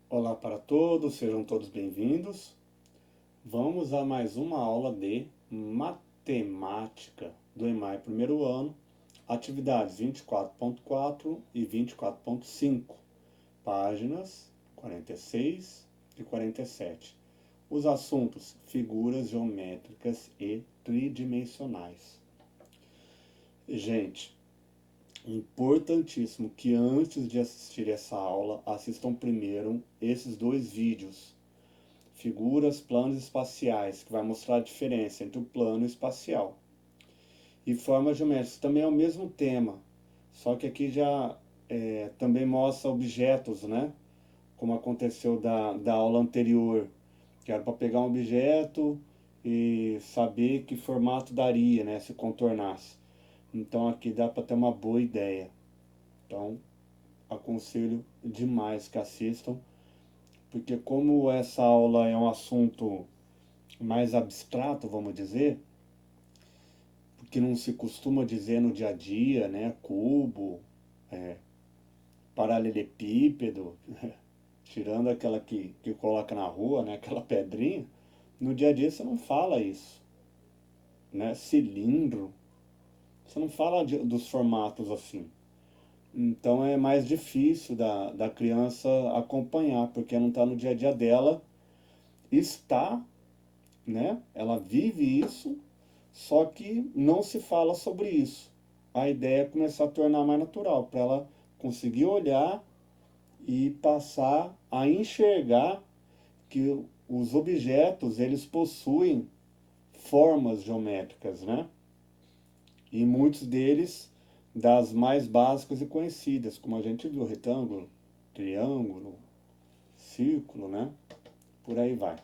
Olá para todos, sejam todos bem-vindos. Vamos a mais uma aula de matemática do EMAI primeiro ano, atividades 24.4 e 24.5, páginas 46 e 47. Os assuntos: figuras geométricas e tridimensionais. Gente, importantíssimo que antes de assistir essa aula, assistam primeiro esses dois vídeos. Figuras, planos espaciais, que vai mostrar a diferença entre o plano e o espacial. E formas geométricas, também é o mesmo tema, só que aqui já também mostra objetos, né? Como aconteceu da aula anterior, que era para pegar um objeto e saber que formato daria, né? Se contornasse. Então aqui dá para ter uma boa ideia. Então aconselho demais que assistam, porque como essa aula é um assunto mais abstrato, vamos dizer, que não se costuma dizer no dia a dia, né? Cubo, paralelepípedo, tirando aquela que coloca na rua, né? Aquela pedrinha. No dia a dia você não fala isso, né? Cilindro, você não fala dos formatos assim. Então é mais difícil da criança acompanhar, porque não está no dia a dia dela, está, né? Ela vive isso, só que não se fala sobre isso. A ideia é começar a tornar mais natural, para ela conseguir olhar e passar a enxergar que os objetos eles possuem formas geométricas, né? E muitos deles das mais básicas e conhecidas, como a gente viu, retângulo, triângulo, círculo, né? Por aí vai.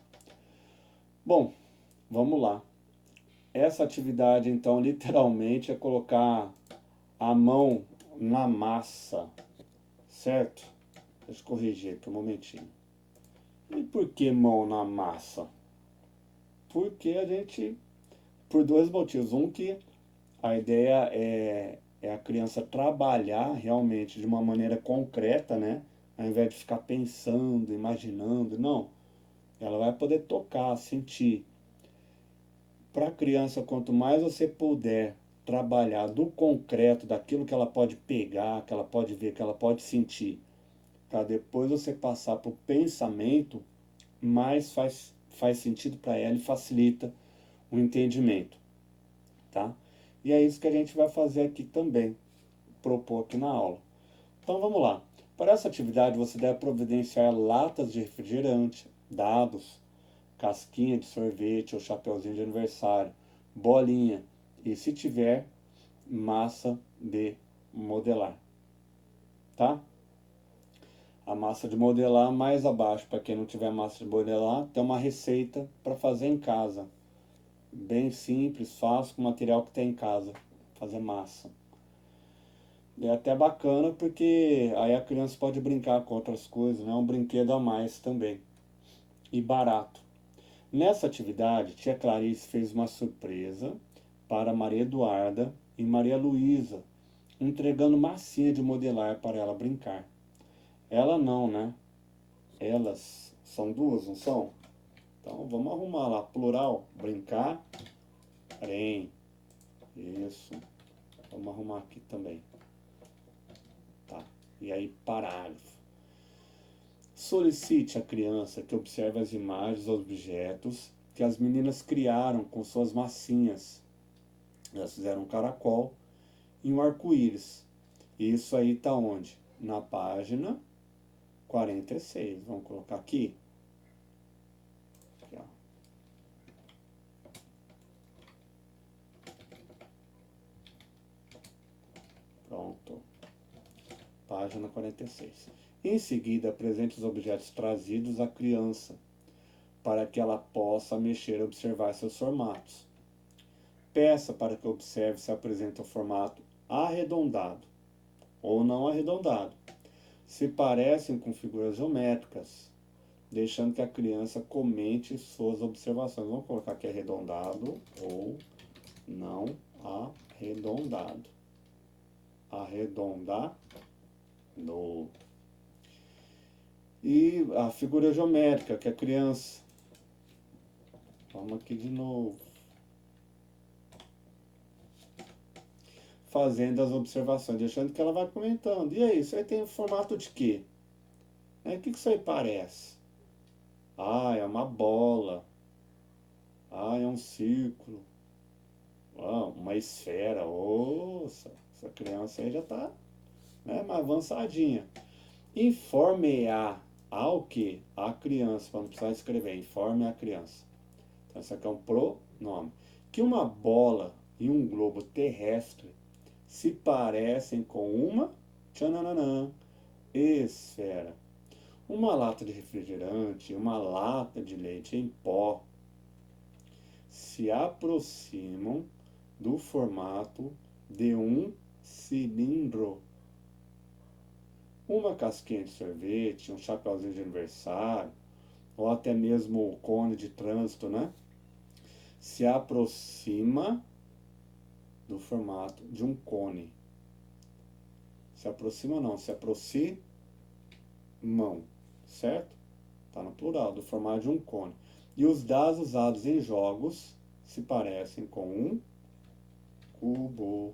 Bom, vamos lá. Essa atividade, então, literalmente é colocar a mão na massa, certo? Deixa eu corrigir aqui um momentinho. E por que mão na massa? Porque a gente, por dois motivos. Um, que a ideia é a criança trabalhar realmente de uma maneira concreta, né? Ao invés de ficar pensando, imaginando, não. Ela vai poder tocar, sentir. Para a criança, quanto mais você puder trabalhar do concreto, daquilo que ela pode pegar, que ela pode ver, que ela pode sentir, para depois você passar para o pensamento, mais faz sentido para ela e facilita o entendimento, tá? E é isso que a gente vai fazer aqui também, propor aqui na aula. Então vamos lá. Para essa atividade você deve providenciar latas de refrigerante, dados, casquinha de sorvete ou chapeuzinho de aniversário, bolinha e, se tiver, massa de modelar, tá? A massa de modelar mais abaixo, para quem não tiver massa de modelar, tem uma receita para fazer em casa. Bem simples, fácil, com o material que tem em casa. Fazer massa. É até bacana porque aí a criança pode brincar com outras coisas, né? É um brinquedo a mais também. E barato. Nessa atividade, tia Clarice fez uma surpresa para Maria Eduarda e Maria Luísa, entregando massinha de modelar para ela brincar. Ela não, né? Elas são duas, não são? Então vamos arrumar lá, plural, brincar, trem. Isso. Vamos arrumar aqui também. Tá. E aí, parágrafo. Solicite à criança que observe as imagens dos objetos que as meninas criaram com suas massinhas. Elas fizeram um caracol e um arco-íris. Isso aí tá onde? Na página 46. Vamos colocar aqui. Aqui, ó. Pronto. Página 46. Em seguida, apresente os objetos trazidos à criança, para que ela possa mexer e observar seus formatos. Peça para que observe se apresenta o formato arredondado ou não arredondado, se parecem com figuras geométricas, deixando que a criança comente suas observações. Vamos colocar aqui arredondado ou não arredondado. Arredondado. E a figura geométrica, que a criança... Vamos aqui de novo. Fazendo as observações, deixando que ela vai comentando. E aí, isso aí tem o formato de quê? O que isso aí parece? Ah, é uma bola. Ah, é um círculo. Ah, uma esfera. Nossa, essa criança aí já está, né, mais avançadinha. Informe-a ao que? A criança, para não precisar escrever. Informe a criança. Então, isso aqui é um pronome. Que uma bola e um globo terrestre se parecem com uma tchananã, esfera. Uma lata de refrigerante e uma lata de leite em pó se aproximam do formato de um cilindro. Uma casquinha de sorvete, um chapeuzinho de aniversário, ou até mesmo o cone de trânsito, né? Se aproxima do formato de um cone. Se aproxima não, se aproximam, certo? Está no plural, do formato de um cone. E os dados usados em jogos se parecem com um cubo.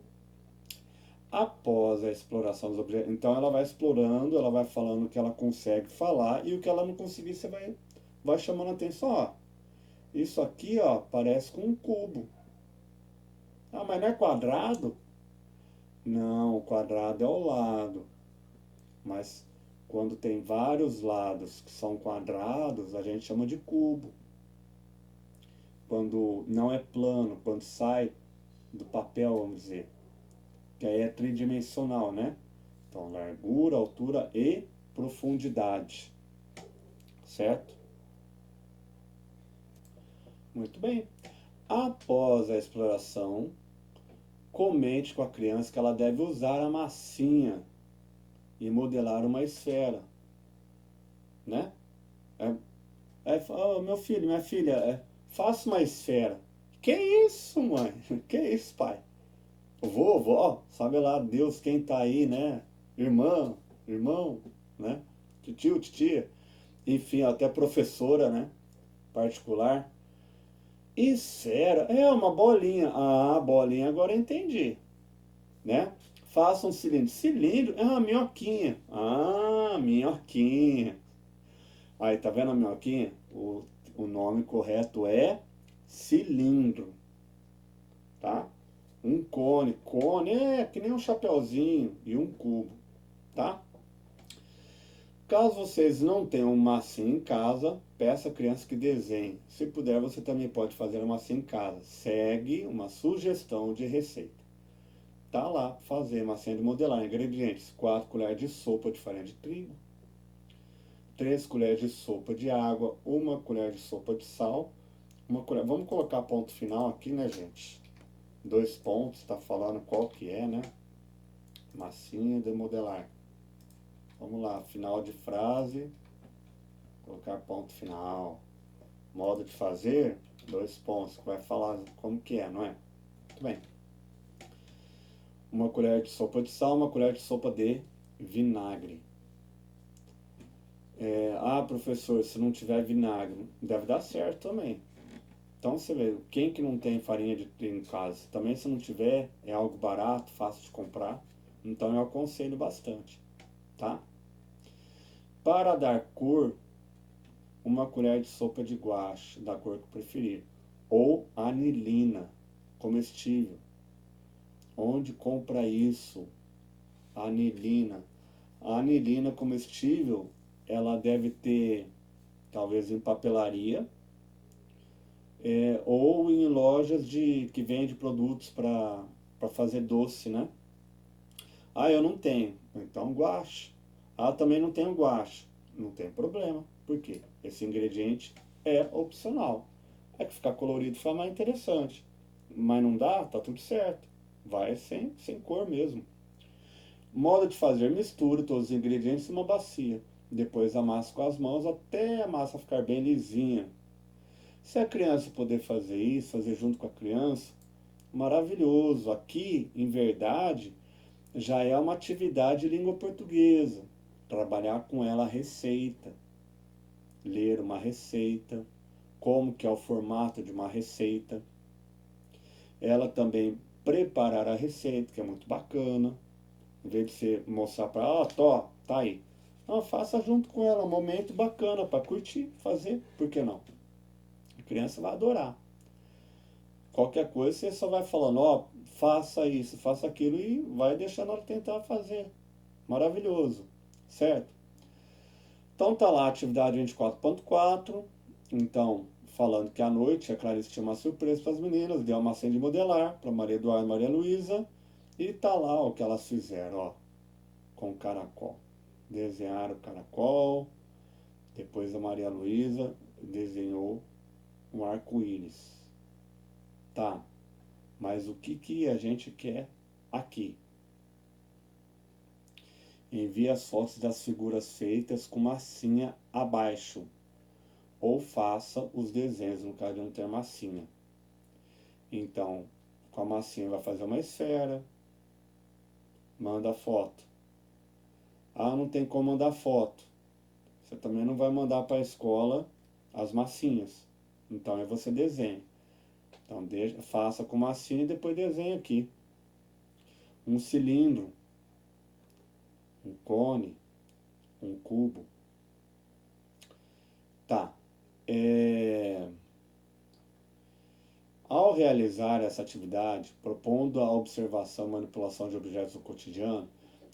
Após a exploração dos objetos, então ela vai explorando, ela vai falando o que ela consegue falar, e o que ela não conseguir, você vai chamando a atenção. Ó, isso aqui, ó, parece com um cubo. Ah, mas não é quadrado? Não, o quadrado é o lado. Mas quando tem vários lados que são quadrados, a gente chama de cubo. Quando não é plano, quando sai do papel, vamos dizer, que aí é tridimensional, né? Então, largura, altura e profundidade, certo? Muito bem. Após a exploração, comente com a criança que ela deve usar a massinha e modelar uma esfera, né? Oh, meu filho, minha filha, faça uma esfera. Que isso, mãe? Que isso, pai? Vovó, sabe lá, Deus quem tá aí, né? Irmã, irmão, né? Tio, titia, enfim, até professora, né? Particular. Esfera, é uma bolinha. Ah, bolinha agora eu entendi, né? Faça um cilindro. Cilindro é uma minhoquinha. Ah, minhoquinha. Aí, tá vendo a minhoquinha? O nome correto é cilindro, tá? Um cone. Cone é que nem um chapeuzinho e um cubo, tá? Caso vocês não tenham massinha em casa, peça a criança que desenhe. Se puder, você também pode fazer uma massinha em casa. Segue uma sugestão de receita. Tá lá, fazer massinha de modelar. Ingredientes: 4 colheres de sopa de farinha de trigo, 3 colheres de sopa de água, 1 colher de sopa de sal, 1 colher... Vamos colocar ponto final aqui, né, gente? 2 pontos, tá falando qual que é, né? Massinha de modelar. Vamos lá, final de frase, colocar ponto final. Modo de fazer, 2 pontos, que vai falar como que é, não é? Muito bem. 1 colher de sopa de sal, 1 colher de sopa de vinagre. Professor, se não tiver vinagre, deve dar certo também. Então você vê, quem que não tem farinha de trigo em casa? Também se não tiver, é algo barato, fácil de comprar. Então eu aconselho bastante, tá? Para dar cor, 1 colher de sopa de guache, da cor que preferir. Ou anilina, comestível. Onde compra isso? Anilina. A anilina comestível, ela deve ter, talvez em papelaria, ou em lojas que vende produtos para fazer doce, né? Ah, eu não tenho. Então guache. Ah, também não tenho guache. Não tem problema. Por quê? Esse ingrediente é opcional. É que ficar colorido fica mais interessante. Mas não dá, tá tudo certo. Vai sem cor mesmo. Modo de fazer: misture todos os ingredientes em uma bacia. Depois amasse com as mãos até a massa ficar bem lisinha. Se a criança puder fazer isso, fazer junto com a criança, maravilhoso. Aqui, em verdade, já é uma atividade de língua portuguesa. Trabalhar com ela a receita. ler uma receita, como que é o formato de uma receita. Ela também preparar a receita, que é muito bacana. Em vez de você mostrar para ela, tá aí. Não, faça junto com ela, um momento bacana para curtir, fazer, por que não? A criança vai adorar. Qualquer coisa você só vai falando, faça isso, faça aquilo e vai deixando ela tentar fazer. Maravilhoso, certo? Então tá lá a atividade 24.4. Então, falando que à noite a Clarice tinha uma surpresa para as meninas, deu uma massinha de modelar para Maria Eduarda e Maria Luísa. E tá lá o que elas fizeram, com o caracol. Desenharam o caracol. Depois a Maria Luísa desenhou um arco-íris. Tá, mas o que a gente quer aqui? Envie as fotos das figuras feitas com massinha abaixo. Ou faça os desenhos, no caso de não ter massinha. Então, com a massinha vai fazer uma esfera. Manda a foto. Não tem como mandar foto. Você também não vai mandar para a escola as massinhas. Então, aí você desenha. Então, faça com massinha e depois desenha aqui. Um cilindro, um cone, um cubo. Tá. Ao realizar essa atividade, propondo a observação e manipulação de objetos do cotidiano,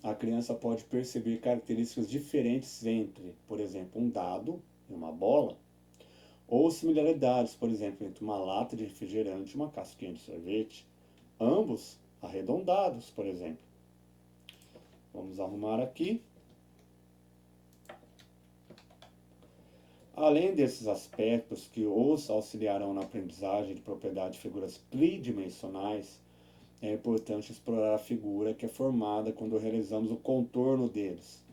a criança pode perceber características diferentes entre, por exemplo, um dado e uma bola, ou similaridades, por exemplo, entre uma lata de refrigerante e uma casquinha de sorvete, ambos arredondados, por exemplo. Vamos arrumar aqui. Além desses aspectos que os auxiliarão na aprendizagem de propriedade de figuras tridimensionais, é importante explorar a figura que é formada quando realizamos o contorno deles.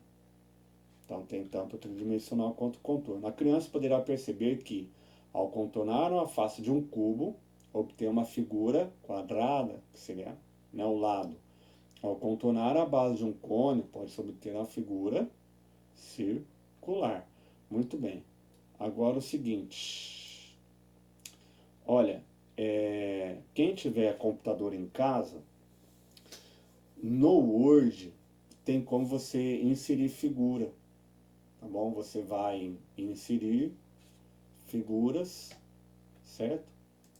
Então tem tanto o tridimensional quanto o contorno. A criança poderá perceber que, ao contornar uma face de um cubo, obter uma figura quadrada, que seria, o lado. Ao contornar a base de um cone, pode-se obter uma figura circular. Muito bem. Agora o seguinte, olha, quem tiver computador em casa, no Word tem como você inserir figura, tá bom? Você vai inserir figuras, certo?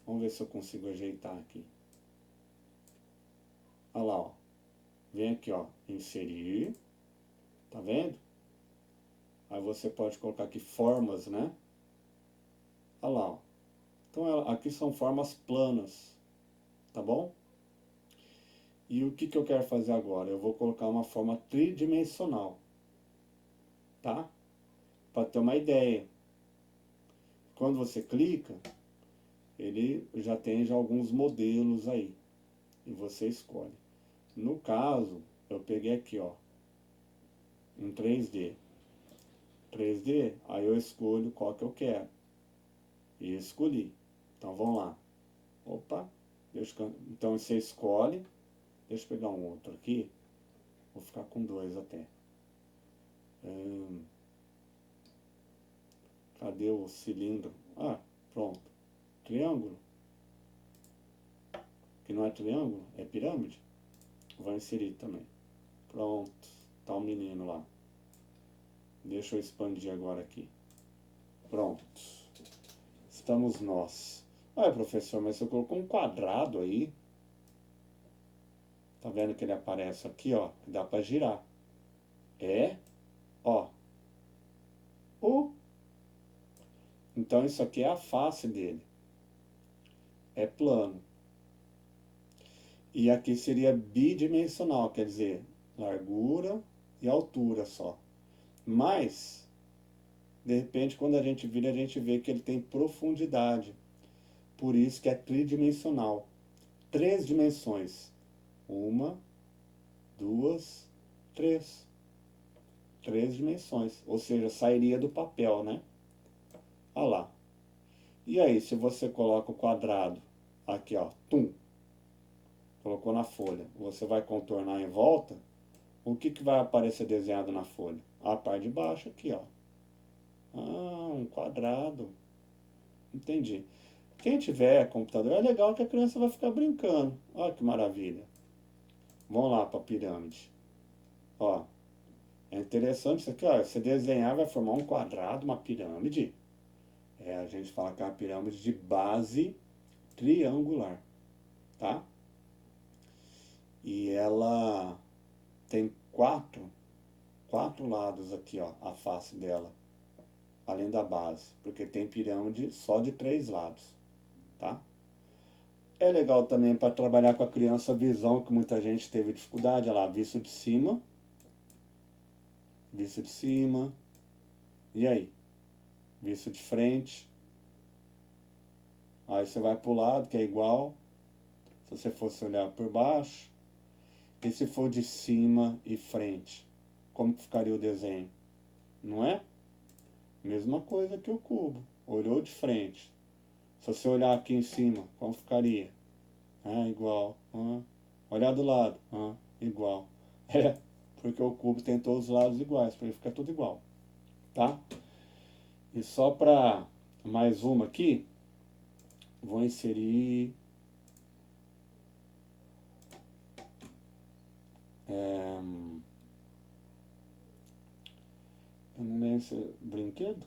Vamos ver se eu consigo ajeitar aqui. Olha lá, vem aqui, inserir, tá vendo? Aí você pode colocar aqui formas, né? Olha lá, Então aqui são formas planas, tá bom? E o que eu quero fazer agora? Eu vou colocar uma forma tridimensional, tá? Para ter uma ideia. Quando você clica, ele já tem alguns modelos aí. E você escolhe. No caso, eu peguei aqui, um 3D. 3D, aí eu escolho qual que eu quero. E escolhi. Então vamos lá. Opa, então você escolhe. Deixa eu pegar um outro aqui. Vou ficar com 2 até. Cadê o cilindro? Pronto. Triângulo. Que não é triângulo, é pirâmide. Vou inserir também. Pronto. Tá o menino lá. Deixa eu expandir agora aqui. Pronto. Estamos nós. Professor, mas você colocou um quadrado aí. Tá vendo que ele aparece aqui, que dá para girar. Ó. Então isso aqui é a face dele. É plano. E aqui seria bidimensional, quer dizer, largura e altura só. Mas, de repente, quando a gente vira, a gente vê que ele tem profundidade. Por isso que é tridimensional. 3 dimensões. 1, 2, 3. 3 dimensões. Ou seja, sairia do papel, né? Olha lá. E aí, se você coloca o quadrado aqui, colocou na folha, você vai contornar em volta, o que vai aparecer desenhado na folha? A parte de baixo aqui, Ah, um quadrado. Entendi. Quem tiver computador, é legal que a criança vai ficar brincando. Olha que maravilha. Vamos lá para a pirâmide. Ó, é interessante isso aqui, ó. Você desenhar vai formar um quadrado, uma pirâmide. É, a gente fala que é uma pirâmide de base triangular, tá? E ela tem quatro lados aqui, ó, a face dela, além da base, porque tem pirâmide só de 3 lados, tá? É legal também para trabalhar com a criança a visão, que muita gente teve dificuldade, olha lá, visto de cima, e aí? Visto de frente, aí você vai para o lado, que é igual, se você fosse olhar por baixo, e se for de cima e frente, como que ficaria o desenho? Não é? Mesma coisa que o cubo, olhou de frente. Se você olhar aqui em cima, como ficaria? Ah, igual. Ah. Olhar do lado, igual. É, porque o cubo tem todos os lados iguais, para ele ficar tudo igual, tá? E só para mais uma aqui, vou inserir eu não lembro se brinquedo.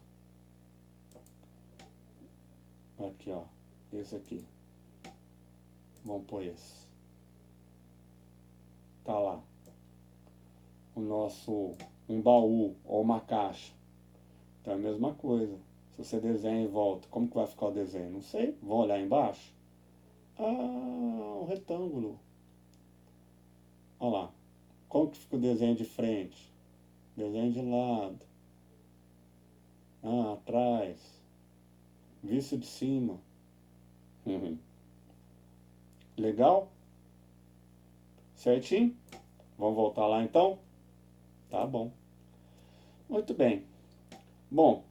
Aqui, ó, esse aqui. Vamos pôr esse. Tá lá. O nosso, um baú ou uma caixa. Então é a mesma coisa. Se você desenha em volta, como que vai ficar o desenho? Não sei. Vou olhar embaixo. Ah, um retângulo. Olha lá. Como que fica o desenho de frente? Desenho de lado. Ah, atrás. Visto de cima. Uhum. Legal? Certinho? Vamos voltar lá então? Tá bom. Muito bem. Bom,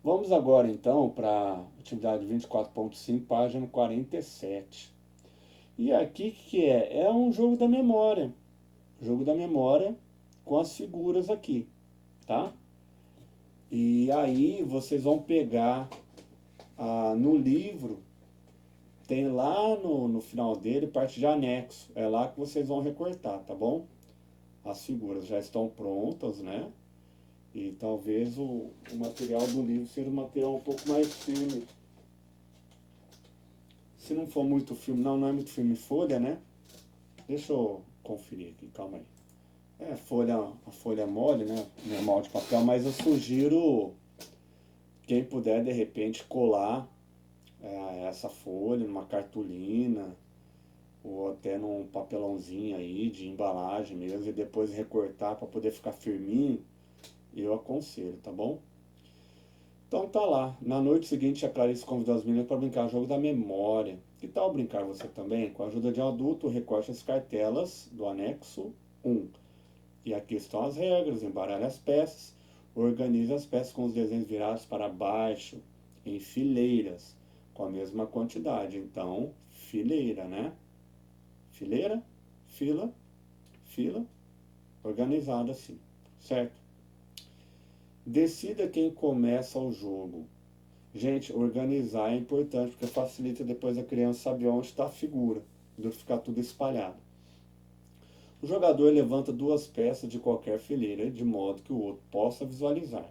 vamos agora então para a atividade 24.5, página 47. E aqui o que é? É um jogo da memória. Jogo da memória com as figuras aqui, tá? E aí vocês vão pegar no livro, tem lá no final dele parte de anexo. É lá que vocês vão recortar, tá bom? As figuras já estão prontas, né? E talvez o material do livro seja um material um pouco mais firme. Se não for muito filme, não é muito filme folha, né? Deixa eu conferir aqui, calma aí. É, a folha mole, né? Normal de papel, mas eu sugiro, quem puder, de repente, colar essa folha numa cartolina, ou até num papelãozinho aí de embalagem mesmo, e depois recortar para poder ficar firminho, eu aconselho, tá bom? Então tá lá. Na noite seguinte, a Clarice convidou as meninas para brincar o jogo da memória. Que tal brincar você também? Com a ajuda de um adulto, recorte as cartelas do anexo 1. E aqui estão as regras, embaralhe as peças, organize as peças com os desenhos virados para baixo, em fileiras, com a mesma quantidade. Então, fileira, né? Fileira, fila, fila, organizado assim, certo? Decida quem começa o jogo. Gente, organizar é importante, porque facilita depois a criança saber onde está a figura, do que ficar tudo espalhado. O jogador levanta 2 peças de qualquer fileira, de modo que o outro possa visualizar.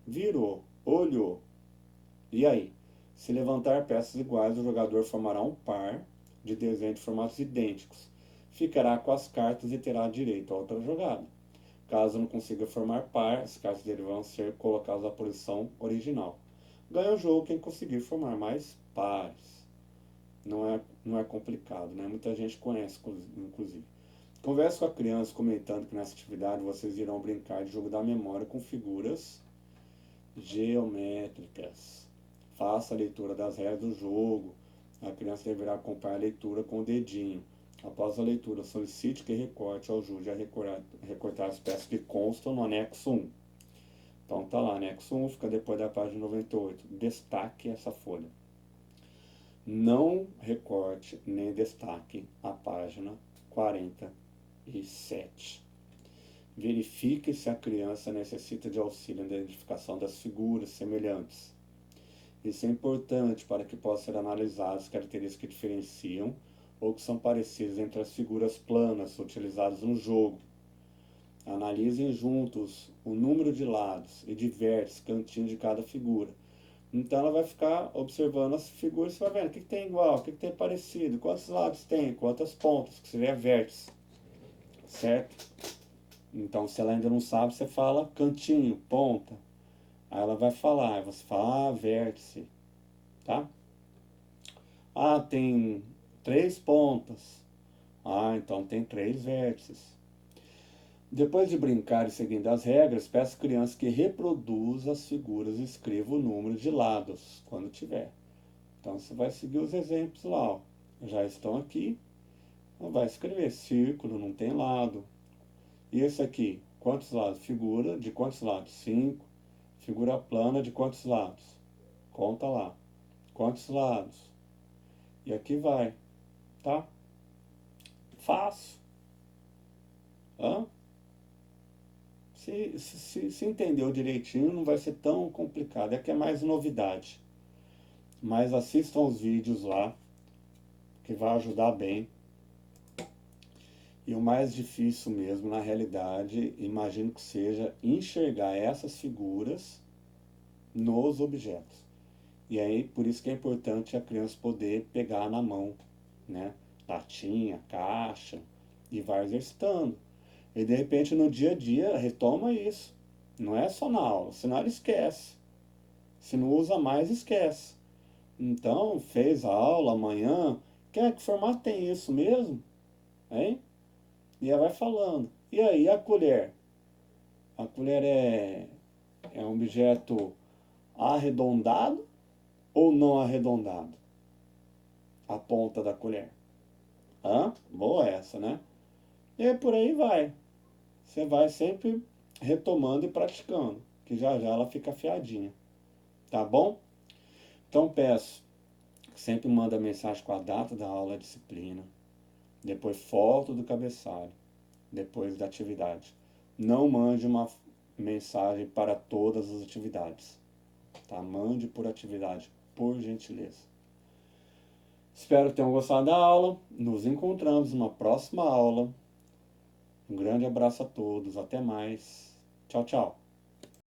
Virou, olhou. E aí? Se levantar peças iguais, o jogador formará um par de desenhos de formatos idênticos. Ficará com as cartas e terá direito a outra jogada. Caso não consiga formar par, as cartas dele vão ser colocadas na posição original. Ganha o jogo quem conseguir formar mais pares. Não é complicado, né? Muita gente conhece, inclusive. Converse com a criança comentando que nessa atividade vocês irão brincar de jogo da memória com figuras geométricas. Faça a leitura das regras do jogo. A criança deverá acompanhar a leitura com o dedinho. Após a leitura, solicite que recorte ou ajude a recortar as peças que constam no anexo 1. Então tá lá, anexo 1 fica depois da página 98. Destaque essa folha. Não recorte nem destaque a página 47. Verifique se a criança necessita de auxílio na identificação das figuras semelhantes. Isso é importante para que possam ser analisadas as características que diferenciam ou que são parecidas entre as figuras planas utilizadas no jogo. Analisem juntos o número de lados e de vértices, cantinhos de cada figura. Então ela vai ficar observando as figuras e vai vendo o que tem igual, o que tem parecido, quantos lados tem, quantas pontas, que seria vértice, certo? Então se ela ainda não sabe, você fala cantinho, ponta. Aí ela vai falar, aí você fala, vértice, tá? Ah, tem 3 pontas. Ah, então tem 3 vértices. Depois de brincar e seguindo as regras, peço à criança que reproduza as figuras e escreva o número de lados, quando tiver. Então você vai seguir os exemplos lá, ó. Já estão aqui. Então vai escrever círculo, não tem lado. E esse aqui, quantos lados? Figura de quantos lados? 5. Figura plana de quantos lados? Conta lá. Quantos lados? E aqui vai, tá? Fácil. Hã? Se entendeu direitinho, não vai ser tão complicado. É que é mais novidade. Mas assistam os vídeos lá, que vai ajudar bem. E o mais difícil mesmo, na realidade, imagino que seja enxergar essas figuras nos objetos. E aí, por isso que é importante a criança poder pegar na mão, né? Latinha, caixa, e vai exercitando. E de repente no dia a dia retoma isso. Não é só na aula, senão ela esquece. Se não usa mais, esquece. Então, fez a aula amanhã, que formato tem isso mesmo? Hein? E ela vai falando. E aí, a colher? A colher é um objeto arredondado ou não arredondado? A ponta da colher. Hã? Boa essa, né? E por aí vai. Você vai sempre retomando e praticando, que já já ela fica afiadinha. Tá bom? Então peço que sempre manda mensagem com a data da aula, a disciplina, depois foto do cabeçalho, depois da atividade. Não mande uma mensagem para todas as atividades, tá? Mande por atividade, por gentileza. Espero que tenham gostado da aula. Nos encontramos numa próxima aula. Um grande abraço a todos. Até mais. Tchau, tchau.